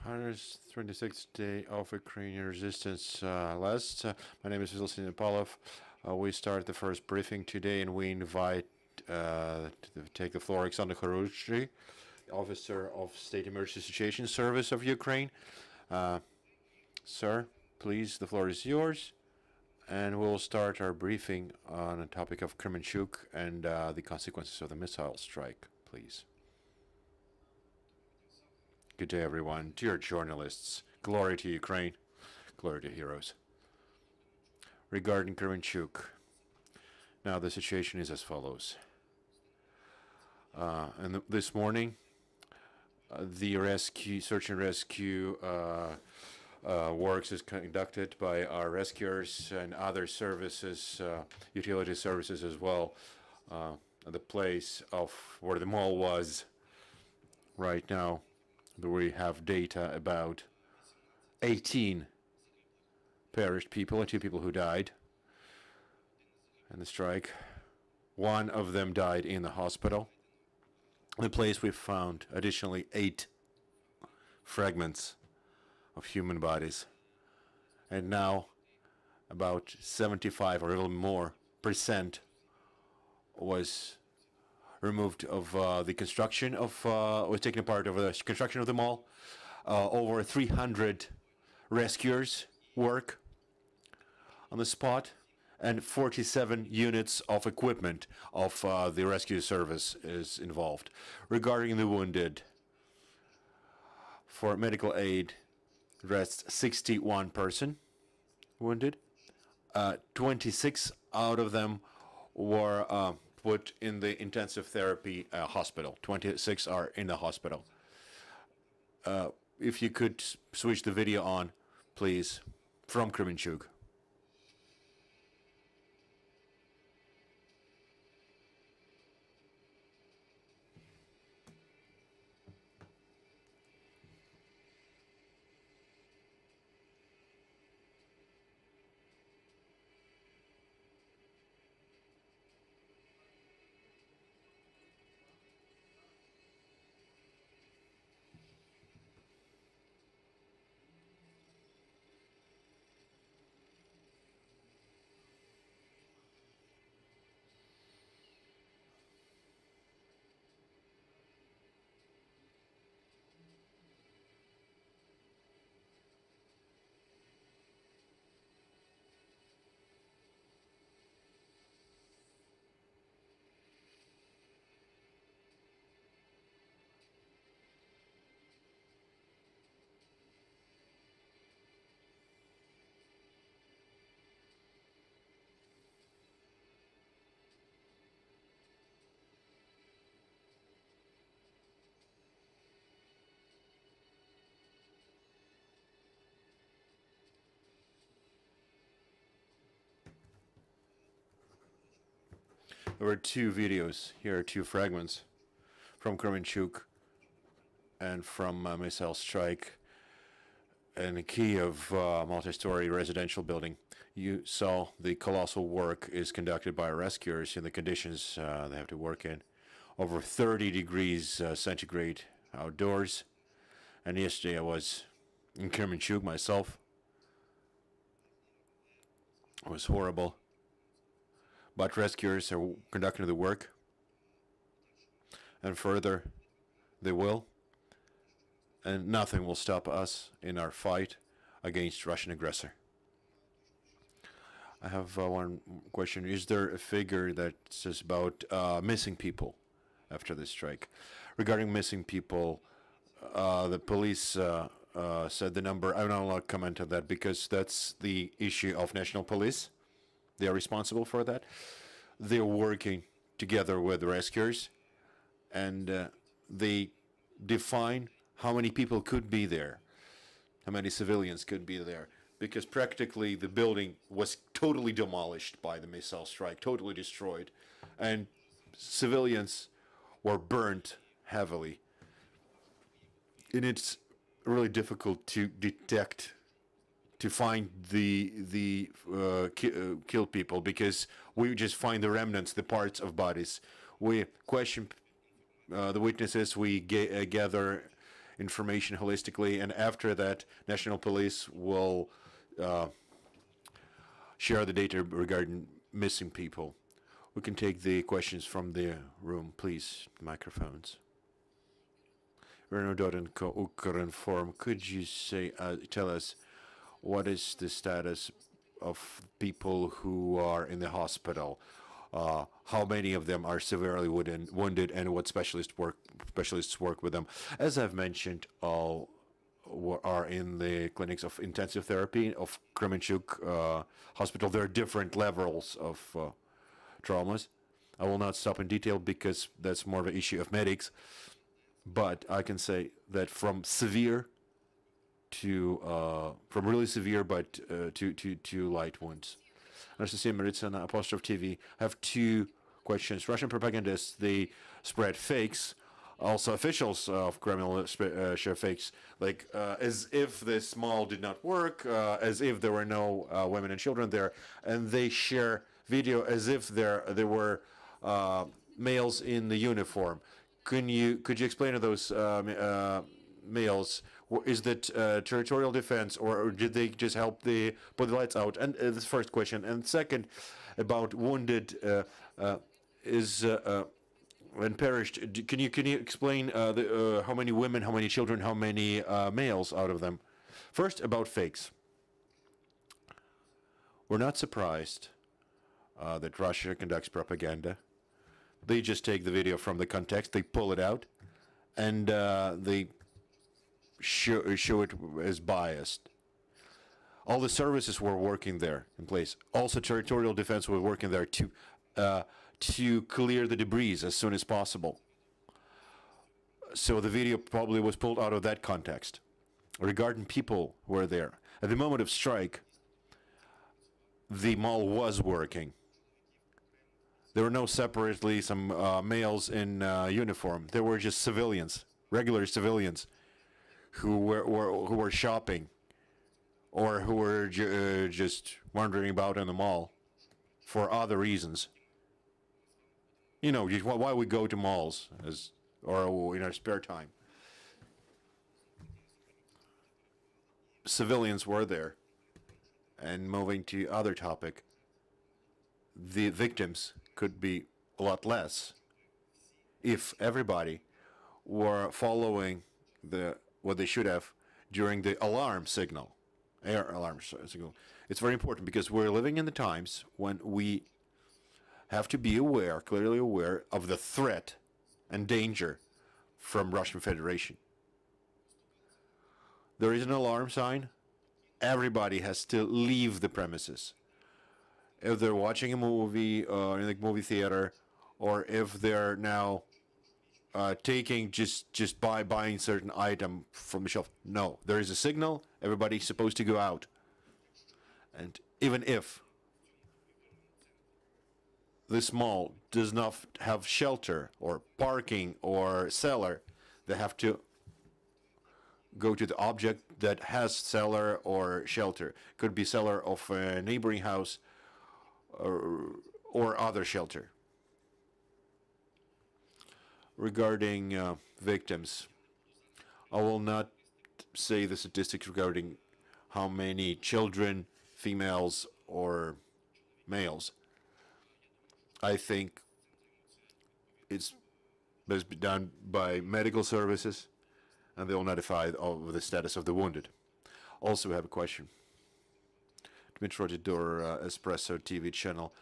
126th day of Ukrainian resistance last. My name is Oleksandr we start the first briefing today, and we invite to take the floor Oleksandr Khorunzhyy, Officer of State Emergency Situation Service of Ukraine. Sir, please, the floor is yours. And we'll start our briefing on the topic of Kremenchuk and the consequences of the missile strike, please. Good day, everyone. Dear journalists, glory to Ukraine, glory to heroes. Regarding Kremenchuk, now the situation is as follows. And this morning, the search and rescue works is conducted by our rescuers and other services, utility services as well. The place of where the mall was right now, we have data about 18 perished people and 2 people who died in the strike. One of them died in the hospital. In the place we found additionally 8 fragments of human bodies. And now about 75 or a little more % was removed of the construction of, was taken apart of the construction of the mall. Over 300 rescuers work on the spot, and 47 units of equipment of the rescue service is involved. Regarding the wounded, for medical aid, rests 61 person wounded. 26 out of them were put in the intensive therapy hospital. 26 are in the hospital. If you could switch the video on, please, from Kremenchuk. There were 2 videos. Here are 2 fragments from Kremenchuk and from missile strike in Kyiv, multi-story residential building. You saw the colossal work is conducted by rescuers in the conditions they have to work in. Over 30 degrees centigrade outdoors. And yesterday I was in Kremenchuk myself. It was horrible. But rescuers are conducting the work, and further they will, and nothing will stop us in our fight against Russian aggressor. I have one question. Is there a figure that says about missing people after this strike? Regarding missing people, the police said the number. I don't want to comment on that because that's the issue of national police. They are responsible for that. They're working together with rescuers, and they define how many people could be there, how many civilians could be there, because practically the building was totally demolished by the missile strike, totally destroyed, and civilians were burnt heavily. And it's really difficult to detect, to find the killed people, because we just find the remnants, the parts of bodies. We question the witnesses, we gather information holistically, and after that, national police will share the data regarding missing people. We can take the questions from the room, please. Microphones. Reno Dodenko, Ukrinform. Could you tell us what is the status of people who are in the hospital? How many of them are severely wounded, and what specialists work with them? As I've mentioned, all are in the clinics of intensive therapy of Kremenchuk hospital. There are different levels of traumas. I will not stop in detail because that's more of an issue of medics. But I can say that from severe to from really severe, but to light wounds. Anastasia Maritsina, Apostrophe TV. I have two questions. Russian propagandists, they spread fakes. Also, officials of Kremlin share fakes, like as if this mall did not work, as if there were no women and children there, and they share video as if there were males in the uniform. Could you explain to those males? Is that territorial defense, or did they just help put the lights out? And this first question, and second, about wounded and perished. Can you explain how many women, how many children, how many males out of them? First, about fakes. We're not surprised that Russia conducts propaganda. They just take the video from the context, they pull it out, and they show it as biased. All the services were working there in place. Also, territorial defense were working there to clear the debris as soon as possible. So the video probably was pulled out of that context. Regarding people who were there, at the moment of strike, the mall was working. There were no separately some males in uniform. There were just civilians, regular civilians, who were shopping, or who were just wandering about in the mall for other reasons. You know, why we go to malls or in our spare time. Civilians were there. And moving to other topic, the victims could be a lot less if everybody were following what they should have during the alarm signal, air alarm signal. It's very important because we're living in the times when we have to be aware, clearly aware of the threat and danger from Russian Federation. There is an alarm sign. Everybody has to leave the premises. If they're watching a movie in the movie theater, or if they're now taking just buying certain item from the shelf. No, there is a signal. Everybody's supposed to go out. And even if this mall does not have shelter or parking or cellar, they have to go to the object that has cellar or shelter. Could be cellar of a neighboring house or other shelter. Regarding victims, I will not say the statistics regarding how many children, females or males. I think it's best be done by medical services, and they will notify of the status of the wounded. Also, we have a question. Dmitry Rodidor, Espresso TV channel.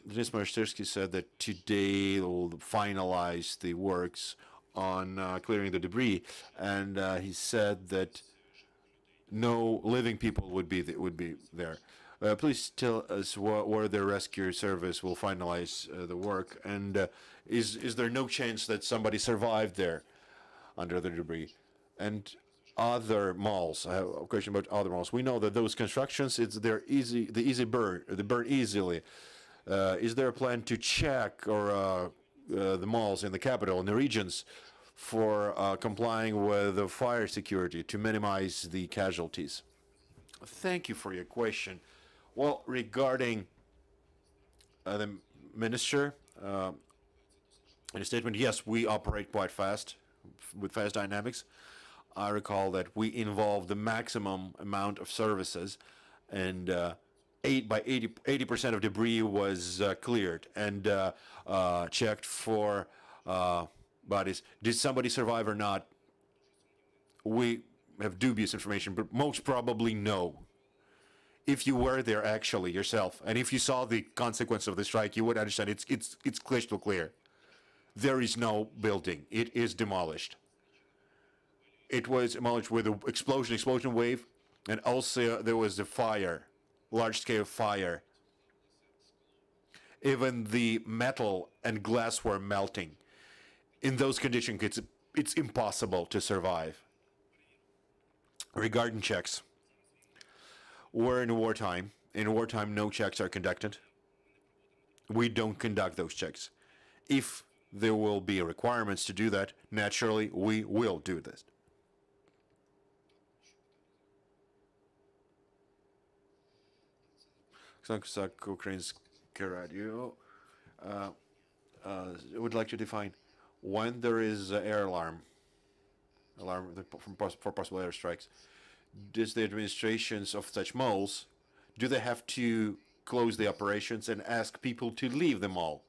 Denis Monastyrsky said that today they'll finalize the works on clearing the debris, and he said that no living people would be there. Please tell us where the rescue service will finalize the work, and is there no chance that somebody survived there under the debris? And other malls, I have a question about other malls. We know that those constructions, they burn easily. Is there a plan to check or the malls in the capital and the regions for complying with the fire security to minimize the casualties? Thank you for your question. Well, regarding the minister, in a statement, yes, we operate quite fast, with fast dynamics. I recall that we involved the maximum amount of services, and 80% of debris was cleared and checked for bodies. Did somebody survive or not? We have dubious information, but most probably no. If you were there actually yourself, and if you saw the consequence of the strike, you would understand it's crystal clear. There is no building. It is demolished. It was demolished with an explosion wave, and also there was a fire, large-scale fire. Even the metal and glass were melting. In those conditions, it's impossible to survive. Regarding checks, we're in wartime. In wartime, no checks are conducted. We don't conduct those checks. If there will be requirements to do that, naturally, we will do this. Ukraine's radio would like to define when there is an air alarm for possible airstrikes. Does the administrations of such malls, do they have to close the operations and ask people to leave the mall?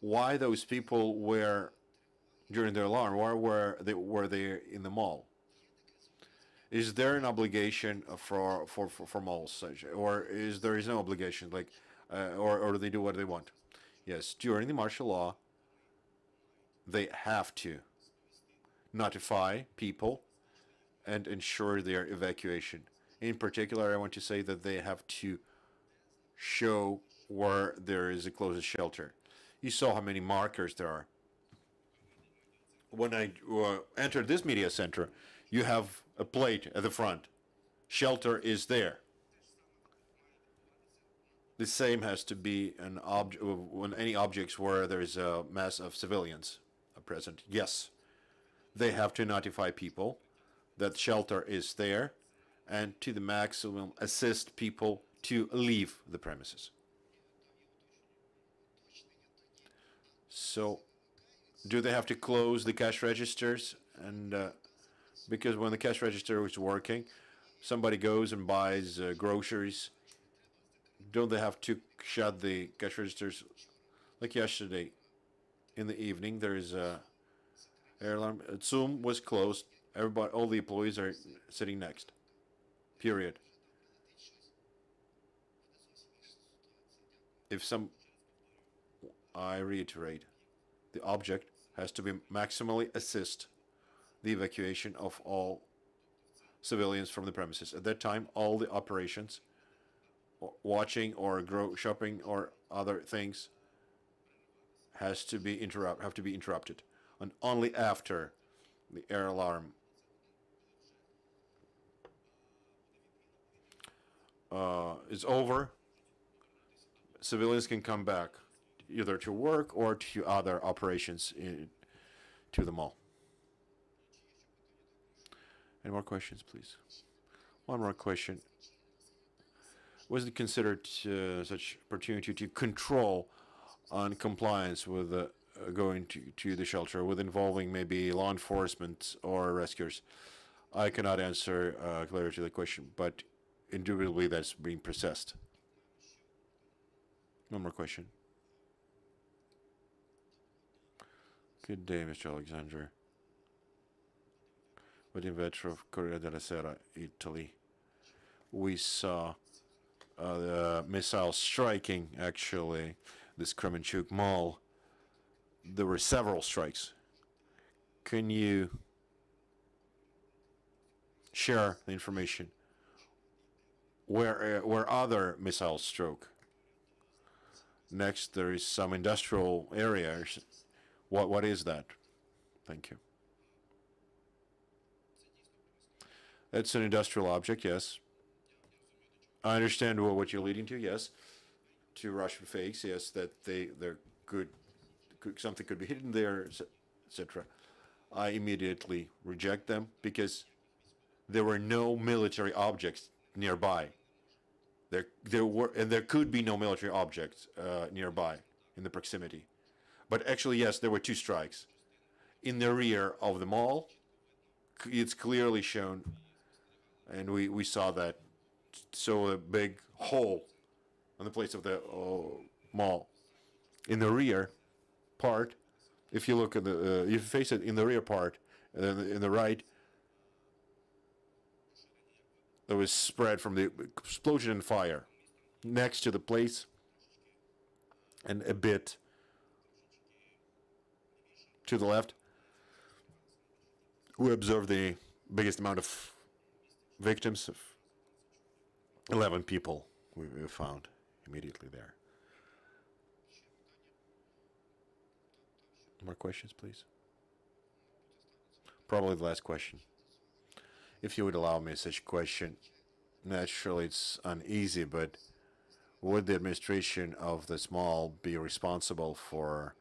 Why those people were during the alarm? Why were they in the mall? Is there an obligation for malls, or is no obligation, like, or do they do what they want? Yes, during the martial law, they have to notify people and ensure their evacuation. In particular, I want to say that they have to show where there is a closest shelter. You saw how many markers there are. When I entered this media center, you have a plate at the front. Shelter is there. The same has to be an object when any objects where there is a mass of civilians present. Yes, they have to notify people that shelter is there, and to the maximum assist people to leave the premises. So, do they have to close the cash registers? And because when the cash register is working, somebody goes and buys groceries. Don't they have to shut the cash registers? Like yesterday, in the evening, there is a air alarm. Zoom was closed. Everybody, all the employees are sitting next. Period. I reiterate, the object has to be maximally assist the evacuation of all civilians from the premises. At that time, all the operations, watching or shopping or other things, have to be interrupted, and only after the air alarm is over, civilians can come back either to work or to other operations to the mall. Any more questions, please? One more question. Was it considered such opportunity to control on compliance with going to the shelter, with involving maybe law enforcement or rescuers? I cannot answer clearly to the question, but indubitably that's being processed. One more question. Good day, Mr. Oleksandr. With the inventor of Corriere della Sera, Italy, we saw the missile striking, actually, this Kremenchuk mall. There were several strikes. Can you share the information? Where other missiles struck? Next, there is some industrial areas. What is that? Thank you. It's an industrial object, yes. I understand what you're leading to, yes. To Russian fakes, yes, that something could be hidden there, etc. I immediately reject them because there were no military objects nearby. There could be no military objects nearby in the proximity. But actually, yes, there were two strikes. In the rear of the mall, it's clearly shown, and we saw that. So a big hole on the place of the mall. In the rear part, if you look at the, you face it in the rear part, and then in the right, there was spread from the explosion and fire next to the place, and a bit to the left. We observed the biggest amount of victims, of 11 people we found immediately there. More questions, please? Probably the last question. If you would allow me such a question, naturally it's uneasy, but would the administration of this mall be responsible for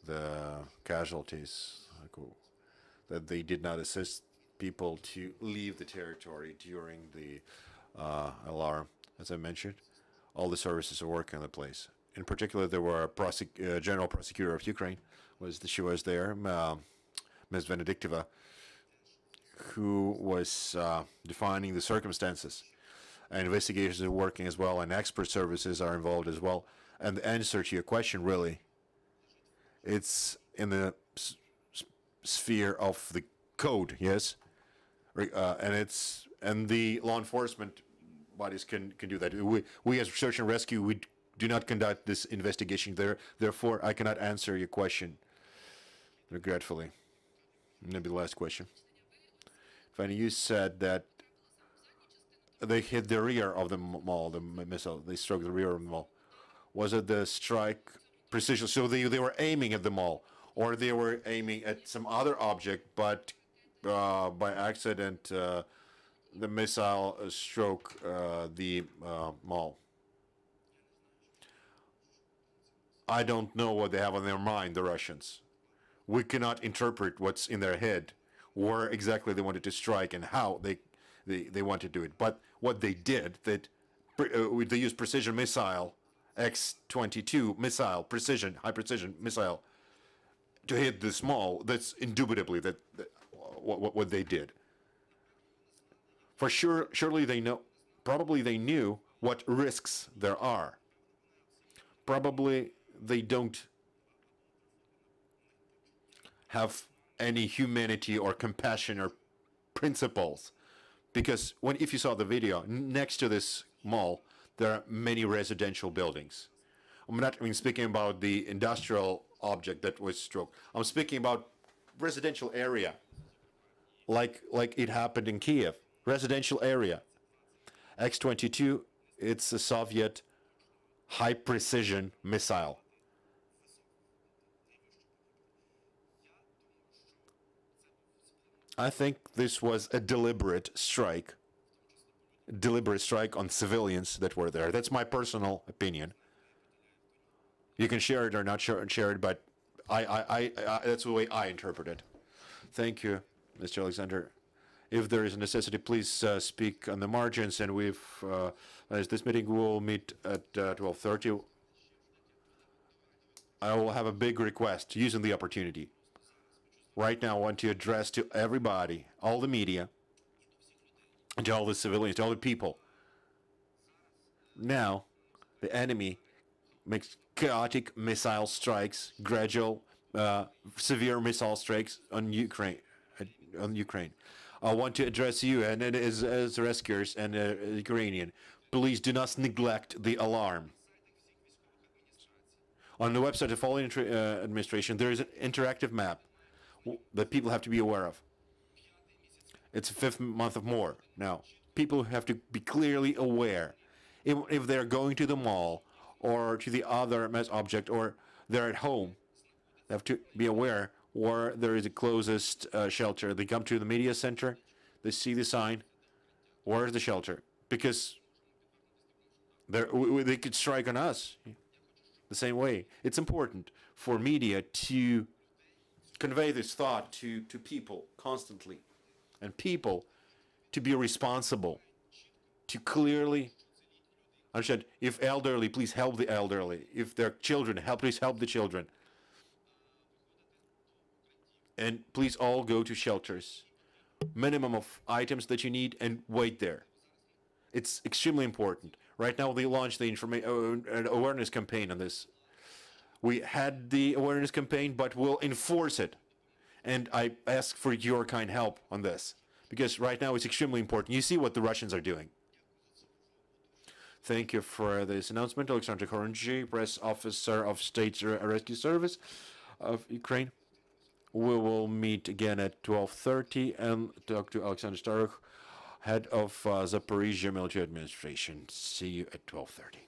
the casualties, that they did not assist people to leave the territory during the alarm? As I mentioned, all the services are working on the place. In particular, there were a general prosecutor of Ukraine, she was there, Ms. Venediktova, who was defining the circumstances. And investigators are working as well, and expert services are involved as well. And the answer to your question, really, it's in the sphere of the code, yes, and the law enforcement bodies can do that. We as search and rescue, we do not conduct this investigation there. Therefore, I cannot answer your question, regretfully. Maybe the last question. Fanny, you said that they hit the rear of the mall, the missile. They struck the rear of the mall. Was it the strike precision? So they were aiming at the mall, or they were aiming at some other object, but by accident, the missile struck the mall. I don't know what they have on their mind, the Russians. We cannot interpret what's in their head, where exactly they wanted to strike and how they want to do it. But what they did, that they used precision missile, X-22 missile, precision, high precision missile, to hit this mall. That's indubitably what they did. For sure, surely they know. Probably they knew what risks there are. Probably they don't have any humanity or compassion or principles, because if you saw the video, next to this mall there are many residential buildings. I'm not speaking about the industrial object that was struck. I'm speaking about residential area, like it happened in Kyiv. Residential area. X-22, it's a Soviet high precision missile. I think this was a deliberate strike on civilians that were there. That's my personal opinion. You can share it or not share it, but I that's the way I interpret it. Thank you, Mr. Oleksandr. If there is a necessity, please speak on the margins, and as this meeting will meet at 12:30. I will have a big request, using the opportunity. Right now, I want to address to everybody, all the media, and to all the civilians, to all the people. Now, the enemy makes chaotic missile strikes, gradual, severe missile strikes on Ukraine. I want to address you, and as rescuers and Ukrainian, please do not neglect the alarm. On the website of all administration, there is an interactive map that people have to be aware of. It's the 5th month of war now. People have to be clearly aware. If they're going to the mall or to the other mass object, or they're at home, they have to be aware where there is the closest shelter. They come to the media center, they see the sign, where's the shelter? Because they could strike on us the same way. It's important for media to convey this thought to people constantly, and people to be responsible, to clearly understand. If elderly, please help the elderly. If they're children, please help the children. And please all go to shelters. minimum of items that you need and wait there. It's extremely important. Right now, they launched the awareness campaign on this. We had the awareness campaign, but we'll enforce it. And I ask for your kind help on this, because right now it's extremely important. You see what the Russians are doing. Thank you for this announcement, Oleksandr Khorunzhyy, press officer of State Rescue Service of Ukraine. We will meet again at 12:30 and talk to Oleksandr Staroch, head of Zaporizhzhia Military Administration. See you at 12:30.